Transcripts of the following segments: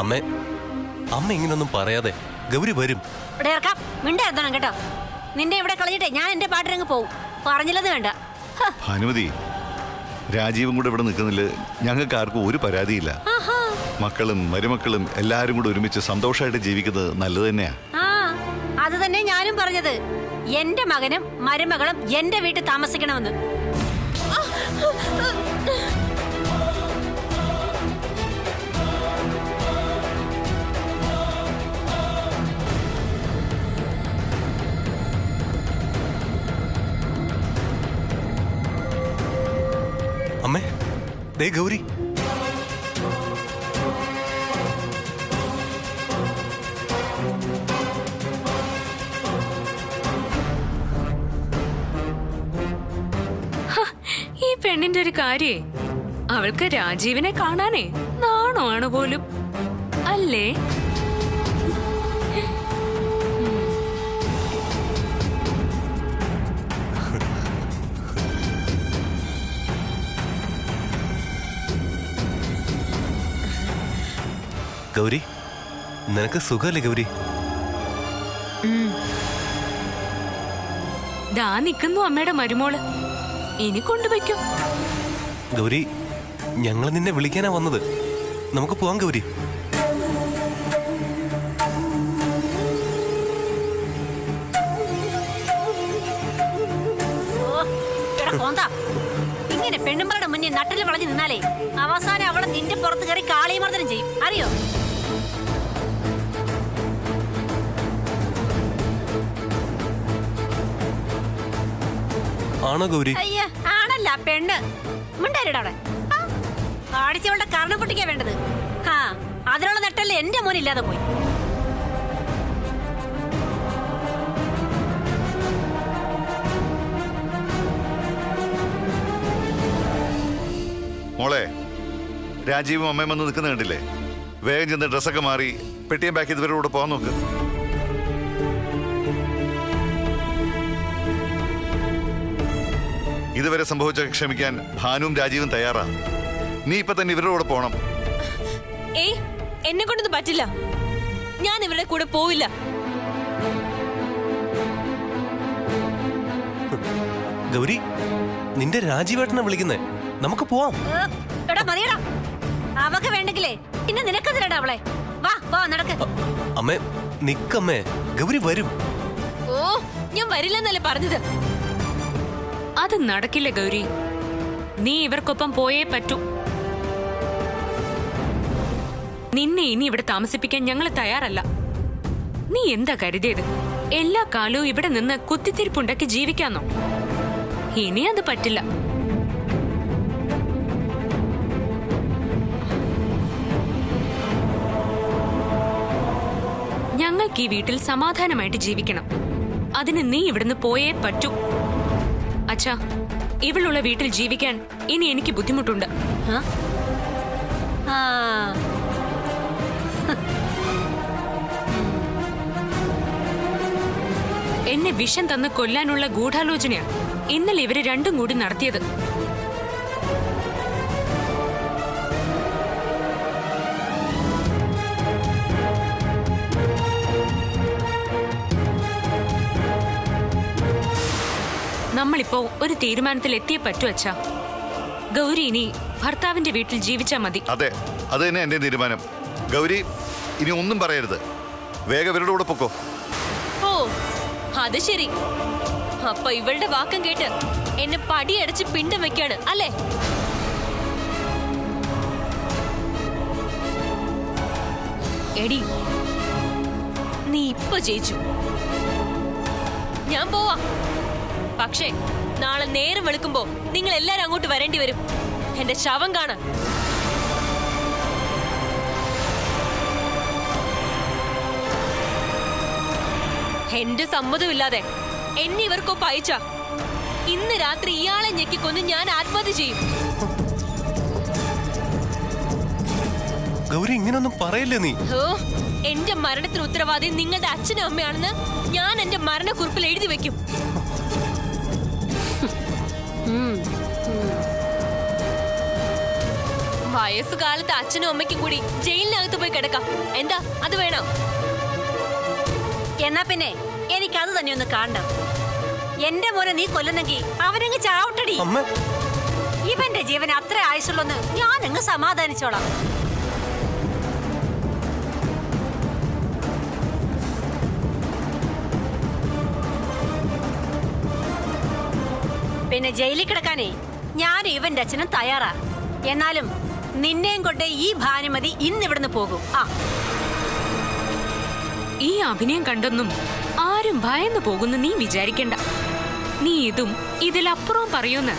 അമ്മേ, അമ്മ ഇങ്ങനൊന്നും പറയാതെ. ഗൗരി വരും. മിണ്ടായിരുന്നോ കേട്ടോ. നിന്നെ ഇവിടെ കളഞ്ഞിട്ടേ ഞാൻ എന്റെ പാട്ടിരങ്ങ് പോവും. പറഞ്ഞില്ലെന്ന് വേണ്ട. ഭാനുമതി, രാജീവും കൂടെ ഇവിടെ നിൽക്കുന്നില്ല. ഞങ്ങൾക്ക് ആർക്കും ഒരു പരാതിയില്ല. മക്കളും മരുമക്കളും എല്ലാരും കൂടെ ഒരുമിച്ച് സന്തോഷമായിട്ട് ജീവിക്കുന്നത് നല്ലത് തന്നെയാ. അത് തന്നെ ഞാനും പറഞ്ഞത്. എന്റെ മകനും മരുമകളും എന്റെ വീട്ടിൽ താമസിക്കണമെന്ന്. അമ്മേ, ദേ ഗൗരി. ഈ പെണ്ണിന്റെ ഒരു കാര്യേ, അവൾക്ക് രാജീവിനെ കാണാനേ നാണോ ആണ് പോലും അല്ലേ? ഗൗരി, നിനക്ക് സുഖല്ലേ ഗൗരി? ദാ നിൽക്കുന്നു അമ്മയുടെ മരുമോള്. ഇനി കൊണ്ടുവയ്ക്കും. ഗൗരി, ഞങ്ങൾ നിന്നെ വിളിക്കാനാ വന്നത്. നമുക്ക് പോവാം ഗൗരി. ഇങ്ങനെ പെണ്ണുമ്പളുടെ മുന്നിൽ നട്ടല് വളഞ്ഞു നിന്നാലേ അവസാനം അവളെ നിന്റെ പുറത്ത് കയറി കാളിമർദ്ദനം ചെയ്യും, അറിയോ? ആണോ ഗൗരി? അയ്യ, ആണല്ല, പെണ്ണ്. മിണ്ടാരിടാ അവിടെ. കാടിച്ചവളുടെ കർണം പൊട്ടിക്കാ വേണ്ടത്. അതിനുള്ള നെട്ടല്ലേ എന്റെ മോനില്ലാതെ പോയി. മോളെ, രാജീവും അമ്മയും വന്ന് നിൽക്കുന്ന കണ്ടില്ലേ? വേഗം ചെന്ന് ഡ്രസ്സൊക്കെ മാറി പെട്ടിയും പാക്ക് ചെയ്ത് ഇവരുടെ കൂടെ പോകാൻ നോക്ക്. ഇതുവരെ സംഭവിച്ച ക്ഷമിക്കാൻ ഭാനുവും രാജീവും തയ്യാറാ. നീ ഇപ്പൊ തന്നെ ഇവരുടെ കൂടെ പോണം. ഏയ്, എന്നെ കൊണ്ടൊന്നും പറ്റില്ല. ഞാൻ ഇവരുടെ കൂടെ പോവില്ല. ഗൗരി, നിന്റെ രാജീവേട്ടനെ വിളിക്കുന്നേ. നമുക്ക് പോവാം. അവക്ക് വേണ്ടെങ്കിലേ പിന്നെ നിനക്കെതിരടാ അവളെ. വാ വാ, നടക്ക്. അമ്മേ, നിക്കമ്മേ, ഗൗരി വരും. ഓ, ഞാൻ വരില്ലെന്നല്ലേ പറഞ്ഞത്. അത് നടക്കില്ല ഗൗരി. നീ ഇവർക്കൊപ്പം പോയേ പറ്റൂ. നിന്നെ ഇനി ഇവിടെ താമസിപ്പിക്കാൻ ഞങ്ങൾ തയ്യാറല്ല. നീ എന്താ കരുതിയത്? എല്ലാ കാലവും ഇവിടെ നിന്ന് കുത്തിത്തിരിപ്പുണ്ടാക്കി ജീവിക്കാന്നോ? ഇനി അത് പറ്റില്ല. ഞങ്ങൾക്ക് ഈ വീട്ടിൽ സമാധാനമായിട്ട് ജീവിക്കണം. അതിന് നീ ഇവിടുന്ന് പോയേ പറ്റൂ. അച്ഛാ, ഇവളുള്ള വീട്ടിൽ ജീവിക്കാൻ ഇനി എനിക്ക് ബുദ്ധിമുട്ടുണ്ട്. എന്നെ വിഷം തന്ന് കൊല്ലാനുള്ള ഗൂഢാലോചനയാണ് ഇന്നലെ ഇവര് രണ്ടും കൂടി നടത്തിയത്. നമ്മളിപ്പോ ഒരു തീരുമാനത്തിൽ എത്തിയേ പറ്റൂ അച്ഛാ. ഗൗരി ഇനി ഭർത്താവിന്റെ വീട്ടിൽ ജീവിച്ചാ മതി. അതെ, അത് തന്നെ എന്റെ തീരുമാനം. ഗൗരി, ഇനി ഒന്നും പറയരുത്. വേഗം ഇവരുടെ കൂടെ പൊക്കോ. ഓ, അത് ശരി. അപ്പൊ ഇവളുടെ വാക്കം കേട്ട് എന്നെ പടിയടച്ച് പിണ്ടം വെക്കാണ് അല്ലേ? എടി, നീ ഇപ്പൊ ജയിച്ചു. ഞാൻ പോവാ. പക്ഷേ നാളെ നേരം വെളുക്കുമ്പോ നിങ്ങൾ എല്ലാരും അങ്ങോട്ട് വരേണ്ടി വരും, എന്റെ ശവം കാണാൻ. എന്റെ സമ്മതമില്ലാതെ എന്നെ ഇവർക്കൊപ്പം അയച്ച ഇന്ന് രാത്രി ഇയാളെ ഞെക്കിക്കൊന്ന് ഞാൻ ആത്മഹത്യ ചെയ്യും. ഗൗരി, ഇങ്ങനൊന്നും പറയല്ലേ നീ. ഓ, എന്റെ മരണത്തിന് ഉത്തരവാദി നിങ്ങളുടെ അച്ഛനും അമ്മയാണെന്ന് ഞാൻ എന്റെ മരണക്കുറിപ്പിൽ എഴുതി വെക്കും. വയസ്സുകാലത്ത് അച്ഛനും അമ്മയ്ക്കും കൂടി ജയിലിനകത്ത് പോയി കിടക്കാം. എന്താ അത് വേണം? എന്നാ പിന്നെ എനിക്കത് തന്നെ ഒന്ന് കാണണം. എന്റെ മോനെ നീ കൊല്ലുന്നെങ്കിൽ അവനങ്ങ് ചാവട്ടടി. അമ്മ ഇവന്റെ ജീവൻ അത്ര ആയുസുള്ളൊന്ന് ഞാനങ്ങ് സമാധാനിച്ചോളാം. പിന്നെ ജയിലിൽ കിടക്കാനേ ഞാൻ ഇവന്റെ അച്ഛനും തയ്യാറാ. എന്നാലും നിന്നെയും കൊണ്ട് ഈ ഭാനുമതി ഇന്നിവിടുന്ന് പോകും. ഈ അഭിനയം കണ്ടെന്നും ആരും ഭയന്നു പോകുന്നു നീ വിചാരിക്കണ്ട. നീ ഇതും ഇതിലപ്പുറവും പറയുമെന്ന്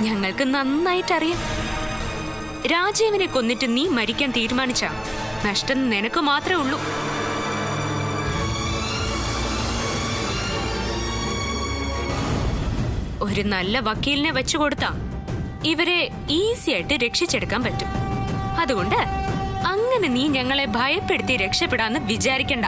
ഞങ്ങൾക്ക് നന്നായിട്ടറിയാം. രാജീവിനെ കൊന്നിട്ട് നീ മരിക്കാൻ തീരുമാനിച്ച നഷ്ടം നിനക്ക് മാത്രമേ ഉള്ളൂ. ഒരു നല്ല വക്കീലിനെ വെച്ചു കൊടുത്താ ഇവരെ ഈസിയായിട്ട് രക്ഷിച്ചെടുക്കാൻ പറ്റും. അതുകൊണ്ട് അങ്ങനെ നീ ഞങ്ങളെ ഭയപ്പെടുത്തി രക്ഷപ്പെടാന്ന് വിചാരിക്കണ്ട.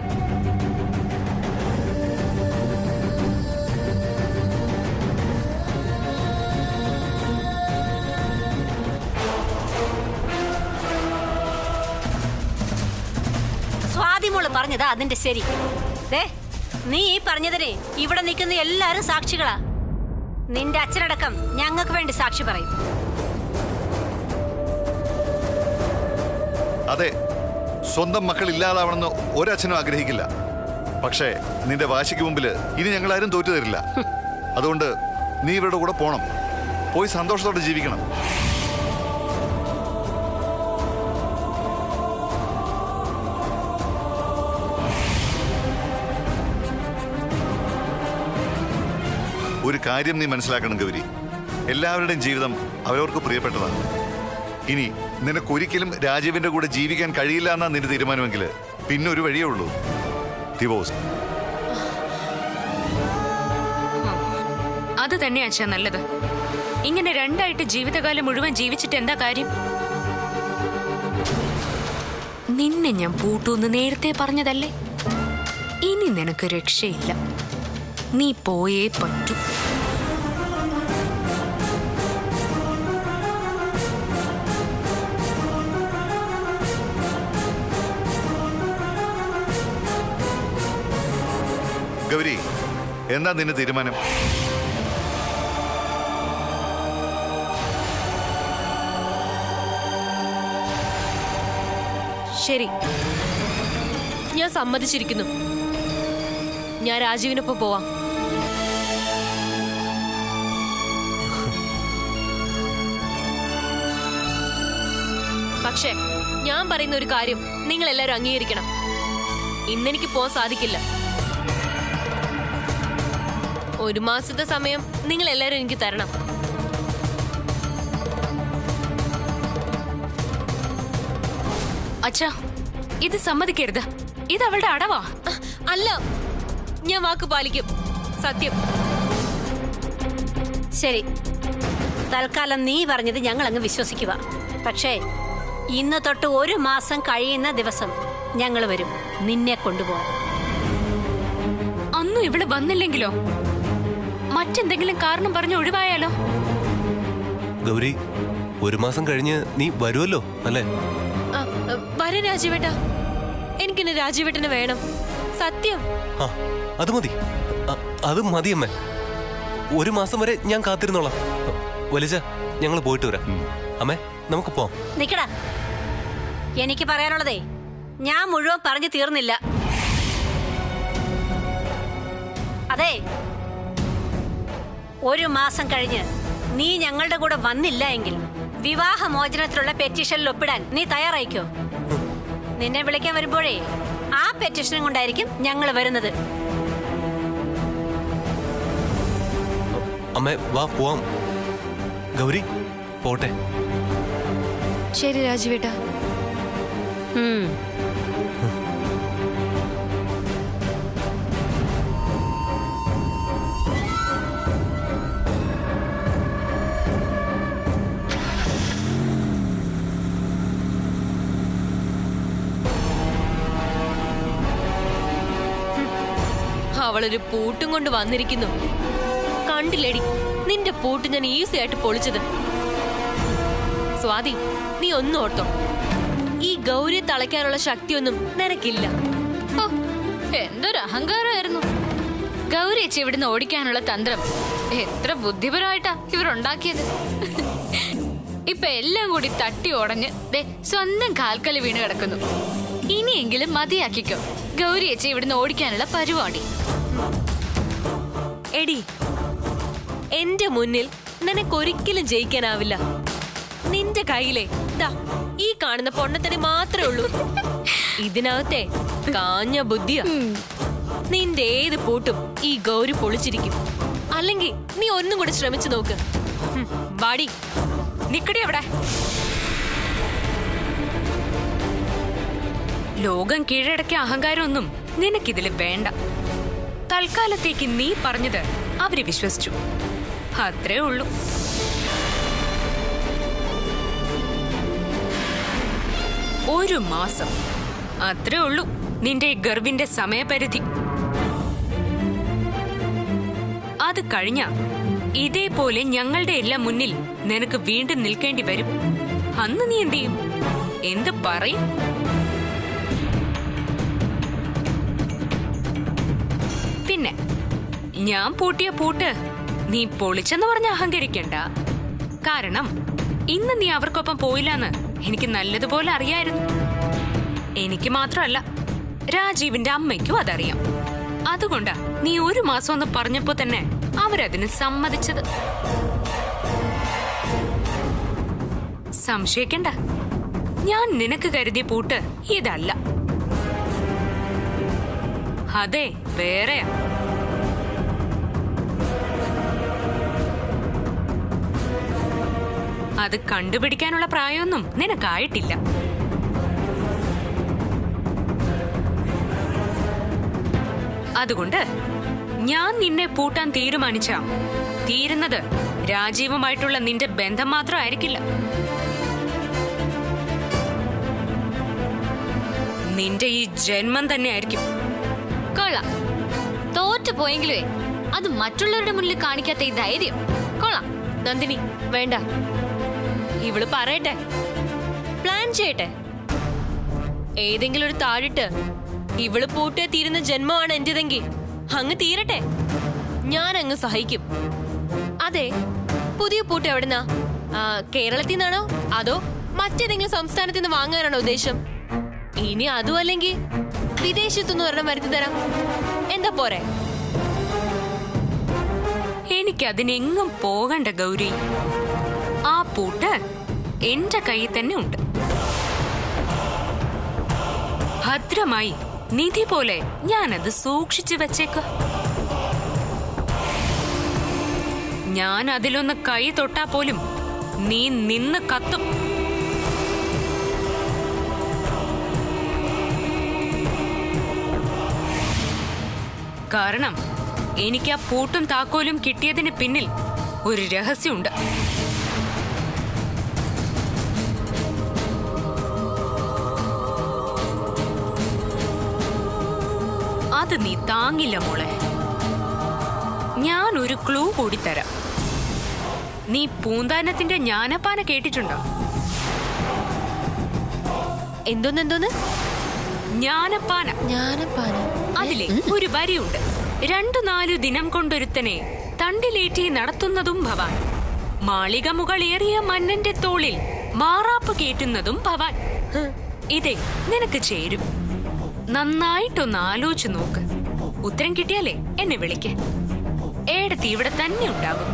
സ്വാതിമോള് പറഞ്ഞതാ അതിന്റെ ശരി. ദേ നീ ഈ പറഞ്ഞതിന് ഇവിടെ നിൽക്കുന്ന എല്ലാരും സാക്ഷികളാ. നിന്റെ അച്ഛനടക്കം ഞങ്ങൾക്ക് വേണ്ടി സാക്ഷി പറയും. അതെ, സ്വന്തം മക്കൾ ഇല്ലാതാവണമെന്ന് ഒരച്ഛനും ആഗ്രഹിക്കില്ല. പക്ഷേ നിന്റെ വാശിക്ക് മുമ്പിൽ ഇനി ഞങ്ങളാരും തോറ്റു തരില്ല. അതുകൊണ്ട് നീ ഇവരുടെ കൂടെ പോണം, പോയി സന്തോഷത്തോടെ ജീവിക്കണം. ഒരു കാര്യം നീ മനസ്സിലാക്കണം ഗൗരി, എല്ലാവരുടെയും ജീവിതം അവരവർക്ക് പ്രിയപ്പെട്ടതാണ്. ഇനി നിനക്കൊരിക്കലും രാജീവിന്റെ കൂടെ ജീവിക്കാൻ കഴിയില്ല എന്നാ നിന്റെ തീരുമാനമെങ്കിൽ പിന്നെ ഒരു വഴിയേ ഉള്ളൂ, ഡിവോഴ്സ്. അത് തന്നെ അച്ഛാ നല്ലത്. ഇങ്ങനെ രണ്ടായിട്ട് ജീവിതകാലം മുഴുവൻ ജീവിച്ചിട്ട് എന്താ കാര്യം? നിന്നെ ഞാൻ പൂട്ടൂന്ന് നേരത്തെ പറഞ്ഞതല്ലേ? ഇനി നിനക്ക് രക്ഷയില്ല, നീ പോയേ പറ്റൂ. ഗൗരി, എന്താ നിന്റെ തീരുമാനം? ശരി, ഞാൻ സമ്മതിച്ചിരിക്കുന്നു. ഞാൻ രാജീവിനൊപ്പം പോവാം. പക്ഷേ ഞാൻ പറയുന്ന ഒരു കാര്യം നിങ്ങൾ എല്ലാവരും അംഗീകരിക്കണം. ഇന്നെനിക്ക് പോവാൻ സാധിക്കില്ല. ഒരു മാസത്തെ സമയം നിങ്ങൾ എല്ലാവരും എനിക്ക് തരണം. അച്ഛാ, ഇത് സമ്മതിക്കരുത്. ഇത് അവളുടെ അടവാ. അല്ല, ഞാൻ വാക്ക് പാലിക്കും, സത്യം. ശരി, തൽക്കാലം നീ പറഞ്ഞത് ഞങ്ങൾ അങ്ങ് വിശ്വസിക്കുക. പക്ഷേ ഇന്ന് തൊട്ട് ഒരു മാസം കഴിയുന്ന ദിവസം ഞങ്ങൾ വരും നിന്നെ കൊണ്ടുപോകാൻ. അന്നും ഇവിടെ വന്നില്ലെങ്കിലോ? മറ്റെന്തെങ്കിലും കാരണം പറഞ്ഞ് ഒഴിവായാലോ? ഗൗരി, ഒരു മാസം കഴിഞ്ഞ് നീ വരുമല്ലോ അല്ലേ? വരെ രാജീവേട്ട, എനിക്കിന്ന് രാജീവേട്ടനെ വേണം, സത്യം. ആ, അത് മതി, അത് മതി അമ്മേ. ഒരു മാസം വരെ ഞാൻ കാത്തിരുന്നോളാം. വലിച്ച ഞങ്ങൾ പോയിട്ട് വരാം. അമ്മേ, നമുക്ക് പോവാം. നിക്കടാ, എനിക്ക് പറയാനുള്ളതേ ഞാൻ മുഴുവൻ പറഞ്ഞു തീർന്നില്ല. അതെ, ഒരു മാസം കഴിഞ്ഞ് നീ ഞങ്ങളുടെ കൂടെ വന്നില്ല എങ്കിൽ വിവാഹമോചനത്തിലുള്ള പെറ്റീഷനിൽ ഒപ്പിടാൻ നീ തയ്യാറായിക്കോ? നിന്നെ വിളിക്കാൻ വരുമ്പോഴേ ആ പെറ്റീഷനും കൊണ്ടായിരിക്കും ഞങ്ങൾ വരുന്നത്. അമ്മേ, വാ പോവാം. ഗൗരി, പോട്ടെ. ശരി രാജീവേട്ട. അവളൊരു പൂട്ടും കൊണ്ട് വന്നിരിക്കുന്നു. കണ്ടില്ലേടി, നിന്റെ പൂട്ട് ഞാൻ ഈസി ആയിട്ട് പൊളിച്ചത്. സ്വാതി, നീ ഒന്നും ഓർത്തോ, ഈ ഗൗരിയെ തളയ്ക്കാനുള്ള ശക്തിയൊന്നും നിനക്കില്ല. ഓ, എന്തൊരു അഹങ്കാരമായിരുന്നു. ഗൗരി ചേച്ചി ഇവിടുന്ന് ഓടിക്കാനുള്ള തന്ത്രം എത്ര ബുദ്ധിപരമായിട്ടാ ഇവരുണ്ടാക്കിയത്. ഇപ്പൊ എല്ലാം കൂടി തട്ടി ഉടഞ്ഞ് സ്വന്തം കാൽക്കല് വീണ് കിടക്കുന്നു. ഇനിയെങ്കിലും മതിയാക്കിക്കോ ഗൗരി ചേച്ചി ഇവിടുന്ന് ഓടിക്കാനുള്ള പരിപാടി. എടി, എന്റെ മുന്നിൽ നിനക്കൊരിക്കലും ജയിക്കാനാവില്ല. നിന്റെ കയ്യിലെ ദാ ഈ കാണുന്ന പൊണ്ണത്തടി മാത്രമേ ഉള്ളൂ. ഇതിനകത്തെ കാഞ്ഞ ബുദ്ധിയാ. നിന്റെ ഏത് പൂട്ടും ഈ ഗൗരി പൊളിച്ചിരിക്കും. അല്ലെങ്കിൽ നീ ഒന്നും കൂടെ ശ്രമിച്ചു നോക്ക്. ബാടി, നിക്കടി അവിടെ. ലോകം കീഴടക്കിയ അഹങ്കാരമൊന്നും നിനക്കിതില് വേണ്ട. തൽക്കാലത്തേക്ക് നീ പറഞ്ഞത് അവര് വിശ്വസിച്ചു, അത്രേ ഉള്ളൂ. ഒരു മാസം, അത്രേ ഉള്ളൂ നിന്റെ ഈ ഗർവിന്റെ സമയപരിധി. അത് കഴിഞ്ഞ ഇതേപോലെ ഞങ്ങളുടെ എല്ലാം മുന്നിൽ നിനക്ക് വീണ്ടും നിൽക്കേണ്ടി വരും. അന്ന് നീ എന്ത് ചെയ്യും? എന്ത് പറയും? പിന്നെ ഞാൻ പൂട്ടിയ പൂട്ട് നീ പൊളിച്ചെന്ന് പറഞ്ഞ് അഹങ്കരിക്കണ്ട. കാരണം ഇന്ന് നീ അവർക്കൊപ്പം പോയില്ലെന്ന് എനിക്ക് നല്ലതുപോലെ അറിയായിരുന്നു. എനിക്ക് മാത്രമല്ല, രാജീവിന്റെ അമ്മയ്ക്കും അതറിയാം. അതുകൊണ്ടാ നീ ഒരു മാസം ഒന്ന് പറഞ്ഞപ്പോ തന്നെ അവരതിന് സമ്മതിച്ചത്. സംശയിക്കണ്ട, ഞാൻ നിനക്ക് കരുതിയ പൂട്ട് ഇതല്ല. അതെ, വേറെയാ. അത് കണ്ടുപിടിക്കാനുള്ള പ്രായമൊന്നും നിനക്കായിട്ടില്ല. അതുകൊണ്ട് ഞാൻ നിന്നെ പൂട്ടാൻ തീരുമാനിച്ച തീരുന്നത് രാജീവുമായിട്ടുള്ള നിന്റെ ബന്ധം മാത്രമായിരിക്കില്ല. നിന്റെ ഈ ജന്മം തന്നെ ആയിരിക്കും. കൊള്ളാം. തോറ്റു പോയെങ്കിലേ അത് മറ്റുള്ളവരുടെ മുന്നിൽ കാണിക്കാത്ത ഈ ധൈര്യം കൊള്ളാം. നന്ദിനി, വേണ്ട. ഇവള് പറയട്ടെ, പ്ലാൻ ചെയ്യട്ടെ. ഏതെങ്കിലും ഒരു താഴിട്ട് ഇവള് പൂട്ടേ തീരുന്ന ജന്മമാണ് എന്റേതെങ്കിൽ അങ്ങ് തീരട്ടെ. ഞാൻ അങ്ങ് സഹിക്കും. അതെ, പുതിയ പൂട്ട് എവിടുന്നാ? കേരളത്തിൽ നിന്നാണോ അതോ മറ്റേതെങ്കിലും സംസ്ഥാനത്ത് നിന്ന് വാങ്ങാനാണോ ഉദ്ദേശം? ഇനി അതും അല്ലെങ്കിൽ വിദേശത്തുനിന്ന് ഒരെണ്ണം വരുത്തി തരാം. എന്താ പോരെ? എനിക്കതിനെങ്ങും പോകണ്ട ഗൗരി. ആ പൂട്ട് എന്റെ കയ്യിൽ തന്നെ ഉണ്ട്. ഭദ്രമായി നിധി പോലെ ഞാനത് സൂക്ഷിച്ചു വെച്ചേക്ക. ഞാൻ അതിലൊന്ന് കൈ തൊട്ടാ പോലും നീ നിന്ന് കത്തും. കാരണം എനിക്ക് ആ പൂട്ടും താക്കോലും കിട്ടിയതിന് പിന്നിൽ ഒരു രഹസ്യമുണ്ട്. അത് നീ താങ്ങില്ല മോളെ. ഞാൻ ഒരു ക്ലൂ കൂടി തരാം. നീ പൂന്താനത്തിന്റെ ജ്ഞാനപ്പാന കേട്ടിട്ടുണ്ടോ? എന്തോന്ന്? ജ്ഞാനപ്പാന. അതിലെ ഒരു വരിയുണ്ട്. 2-4 ദിനം കൊണ്ടൊരുത്തനെ തണ്ടിലേറ്റി നടത്തുന്നതും ഭവാൻ, മാളിക മുകളേറിയ മന്നന്റെ തോളിൽ മാറാപ്പ് കേറ്റുന്നതും ഭവാൻ. ഇതേ നിനക്ക് ചേരും. നന്നായിട്ടൊന്ന് ആലോചിച്ചു നോക്ക്. ഉത്തരം കിട്ടിയാലേ എന്നെ വിളിക്ക്. ഏടത്തി ഇവിടെ തന്നെ ഉണ്ടാകും.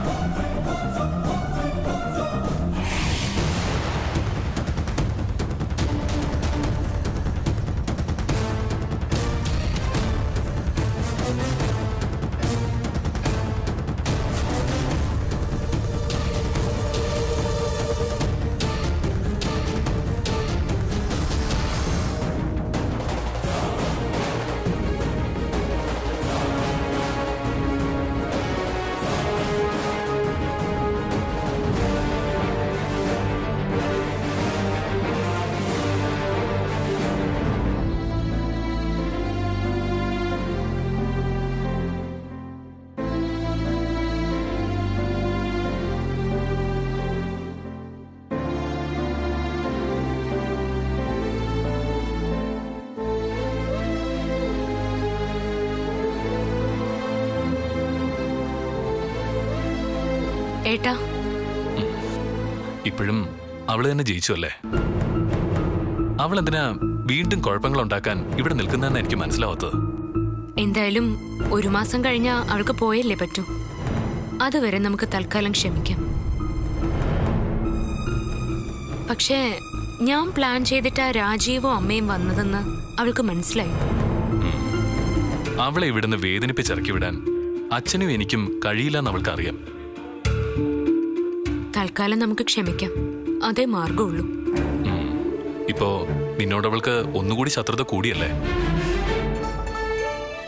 ഏട്ടാ, ഇപ്പോഴും അവള് തന്നെ ജയിച്ചു അല്ലേ? അവൾ എന്തിനാ വീണ്ടും കുഴപ്പങ്ങൾ ഉണ്ടാക്കാൻ ഇവിടെ നിൽക്കുന്നതെന്ന് എനിക്ക് മനസ്സിലാവാത്തത്. എന്തായാലും 1 മാസം കഴിഞ്ഞാ അവൾക്ക് പോയല്ലേ പറ്റൂ. അതുവരെ നമുക്ക് തൽക്കാലം ക്ഷമിക്കാം. പക്ഷേ ഞാൻ പ്ലാൻ ചെയ്തിട്ടാ രാജീവും അമ്മയും വന്നതെന്ന് അവൾക്ക് മനസ്സിലായി. അവളെ ഇവിടുന്ന് വേദനിപ്പിച്ചിറക്കി വിടാൻ അച്ഛനും എനിക്കും കഴിയില്ലെന്ന് അവൾക്ക് അറിയാം. തൽക്കാലം നമുക്ക് ക്ഷമിക്കാം, അതേ മാർഗമുള്ളൂ. ഇപ്പോ നിന്നോടവൾക്ക് ഒന്നുകൂടി ശത്രുത കൂടിയല്ലേ?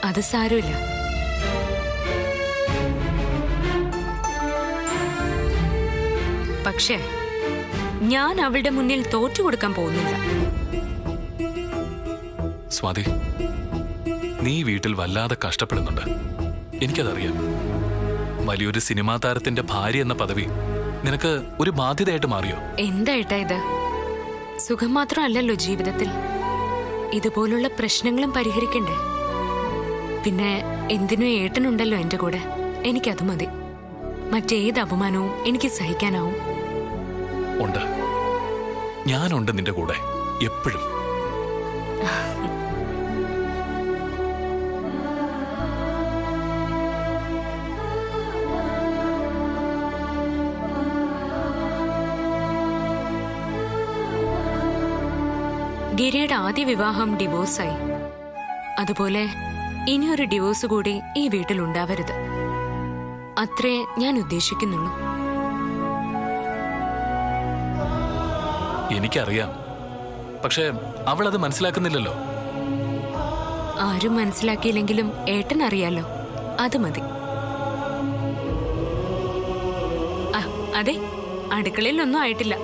അത് സാരമില്ല. പക്ഷേ ഞാൻ അവളുടെ മുന്നിൽ തോറ്റു കൊടുക്കാൻ പോകുന്നില്ല. സ്വാതി, നീ വീട്ടിൽ വല്ലാതെ കഷ്ടപ്പെടുന്നുണ്ട്, എനിക്കതറിയാം. വലിയൊരു സിനിമാ താരത്തിന്റെ ഭാര്യ എന്ന പദവി നിനക്ക് ഒരു ബാധ്യതയായിട്ട് മാറിയോ? എന്തായിട്ടാ ഇത്? സുഖം മാത്രമല്ലല്ലോ ജീവിതത്തിൽ, ഇതുപോലുള്ള പ്രശ്നങ്ങളും പരിഹരിക്കണ്ടേ? പിന്നെ എന്തിനും ഏട്ടനുണ്ടല്ലോ എന്റെ കൂടെ, എനിക്കത് മതി. മറ്റേത് അപമാനവും എനിക്ക് സഹിക്കാനാവും. ഉണ്ട്, ഞാനുണ്ട് നിന്റെ കൂടെ എപ്പോഴും. ഗിരിയുടെ ആദ്യ വിവാഹം ഡിവോഴ്സായി. അതുപോലെ ഇനിയൊരു ഡിവോഴ്സ് കൂടി ഈ വീട്ടിൽ ഉണ്ടാവരുത്. അത്രേ ഞാൻ ഉദ്ദേശിക്കുന്നുള്ളൂ. എനിക്കറിയാം, പക്ഷെ അവൾ അത് മനസ്സിലാക്കുന്നില്ലല്ലോ. ആരും മനസ്സിലാക്കിയില്ലെങ്കിലും ഏട്ടൻ അറിയാലോ, അത് മതി. അതെ, അടുക്കളയിലൊന്നും ആയിട്ടില്ല.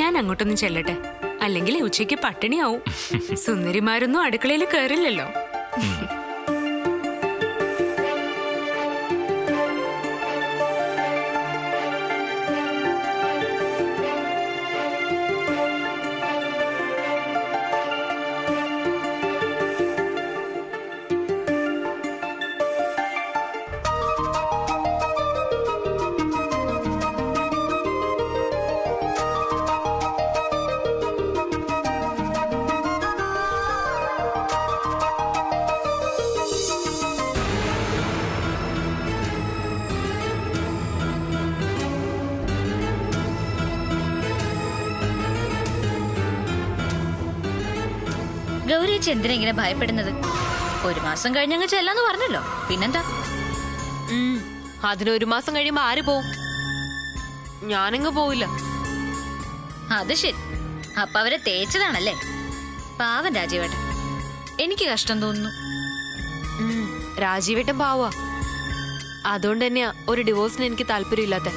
ഞാൻ അങ്ങോട്ടൊന്നും ചെല്ലട്ടെ, അല്ലെങ്കിൽ ഉച്ചയ്ക്ക് പട്ടിണിയാവും. സുന്ദരിമാരൊന്നും അടുക്കളയിൽ കയറില്ലല്ലോ. ഗൗരിയേച്ചി എന്തിനാ ഇങ്ങനെ ഭയപ്പെടുന്നത്? 1 മാസം കഴിഞ്ഞങ്ങ് ചെല്ലാന്ന് പറഞ്ഞല്ലോ, പിന്നെന്താ? അതിന് 1 മാസം കഴിയുമ്പോ ആര് പോവും? ഞാനങ്ങ് പോവില്ല. അത് ശരി, അപ്പൊ അവരെ തേച്ചതാണല്ലേ? പാവൻ രാജീവേട്ടൻ, എനിക്ക് കഷ്ടം തോന്നുന്നു. രാജീവേട്ടൻ പാവാ, അതുകൊണ്ട് തന്നെയാ ഒരു ഡിവോഴ്സിന് എനിക്ക് താല്പര്യമില്ലാത്ത.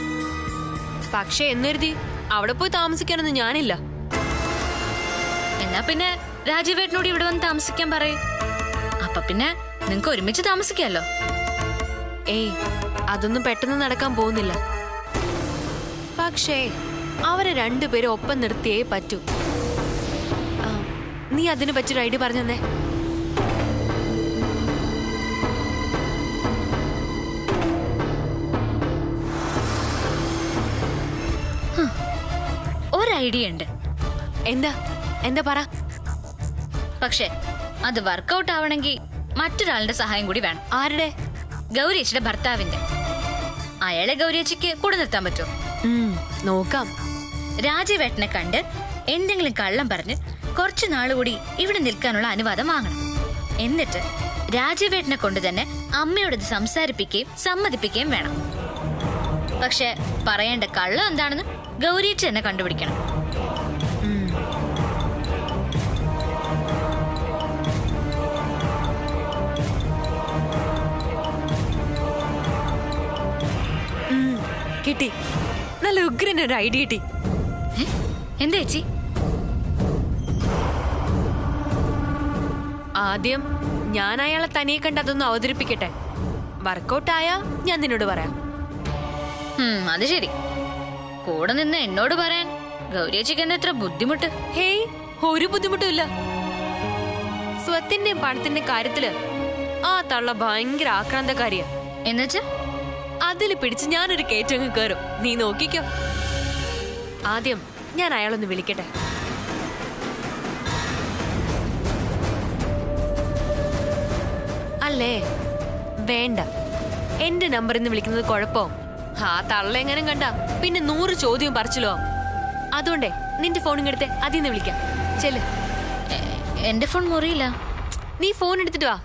പക്ഷെ എന്നരുതി അവിടെ പോയി താമസിക്കാനൊന്നും ഞാനില്ല. എന്നാ പിന്നെ രാജീവേട്ടനോട് ഇവിടെ വന്ന് താമസിക്കാൻ പറയും. അപ്പൊ പിന്നെ നിങ്ങക്ക് ഒരുമിച്ച് താമസിക്കാമല്ലോ. ഏയ്, അതൊന്നും പെട്ടെന്ന് നടക്കാൻ പോകുന്നില്ല. പക്ഷേ അവരെ 2 പേരും ഒപ്പം നിർത്തിയേ പറ്റൂ. നീ അതിന് പറ്റിയൊരു ഐഡിയ പറഞ്ഞേ. ഒരു ഐഡിയ ഉണ്ട്. എന്താ എന്താ പറ. പക്ഷെ അത് വർക്കൗട്ട് ആവണമെങ്കിൽ മറ്റൊരാളുടെ സഹായം കൂടി വേണം. ആരുടെ? ഗൗരിയേച്ചിയുടെ ഭർത്താവിന്റെ. അയാളെ ഗൗരിയേച്ചിക്ക് കൂടെ നിർത്താൻ പറ്റുമോ? നോക്കാം. രാജീവേട്ടനെ കണ്ട് എന്തെങ്കിലും കള്ളം പറഞ്ഞ് കുറച്ചു നാളുകൂടി ഇവിടെ നിൽക്കാനുള്ള അനുവാദം വാങ്ങണം. എന്നിട്ട് രാജീവേട്ടനെ കൊണ്ട് തന്നെ അമ്മയോട് ഇത് സംസാരിപ്പിക്കുകയും സമ്മതിപ്പിക്കുകയും വേണം. പക്ഷെ പറയേണ്ട കള്ളം എന്താണെന്ന് ഗൗരിയേച്ചി തന്നെ കണ്ടുപിടിക്കണം. കിട്ടി, നല്ല ഉഗ്രൻ ഒരു ഐഡിയ കിട്ടി. എന്താ ചേച്ചി? ആദ്യം ഞാൻ അയാളെ തനിയെ കണ്ട് അതൊന്ന് അവതരിപ്പിക്കട്ടെ. വർക്കൗട്ടായാ ഞാൻ നിന്നോട് പറയാം. അത് ശരി. കൂടെ നിന്ന് എന്നോട് പറയാൻ ഗൗരിയേച്ചിക്ക് എന്താ എത്ര ബുദ്ധിമുട്ട്? ഹേയ്, ഒരു ബുദ്ധിമുട്ടുമില്ല. സ്വത്തിന്റെയും പണത്തിന്റെ കാര്യത്തില് ആ തള്ള ഭയങ്കര ആക്രാന്തക്കാരിയാ. എന്നുവെച്ചാ അത് അതിൽ പിടിച്ച് ഞാനൊരു കയറ്റങ്ങ് കയറും. നീ നോക്കിക്കോ. ആദ്യം ഞാൻ അയാളൊന്ന് വിളിക്കട്ടെ. അല്ലേ വേണ്ട, എന്റെ നമ്പറിൽ നിന്ന് വിളിക്കുന്നത് കുഴപ്പോ? ആ തള്ള എങ്ങനെ കണ്ട പിന്നെ 100 ചോദ്യവും പറിച്ചല്ലോ. അതുകൊണ്ടേ നിന്റെ ഫോൺ ഇങ്ങെടുത്തെ അതിൽ നിന്ന് വിളിക്കാം. ചെല്ല്. എന്റെ ഫോൺ മുറിയില്ല. നീ ഫോൺ എടുത്തിട്ട് വാ.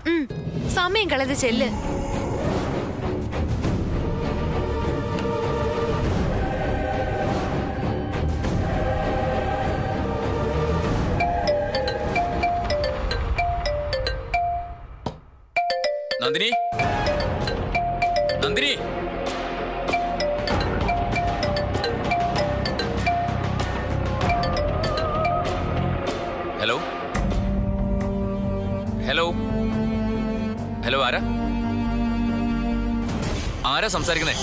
സമയം കളയത് ചെല്ല്. Nandini, Nandini, hello hello hello, ആരാ സംസാരിക്കുന്നേ?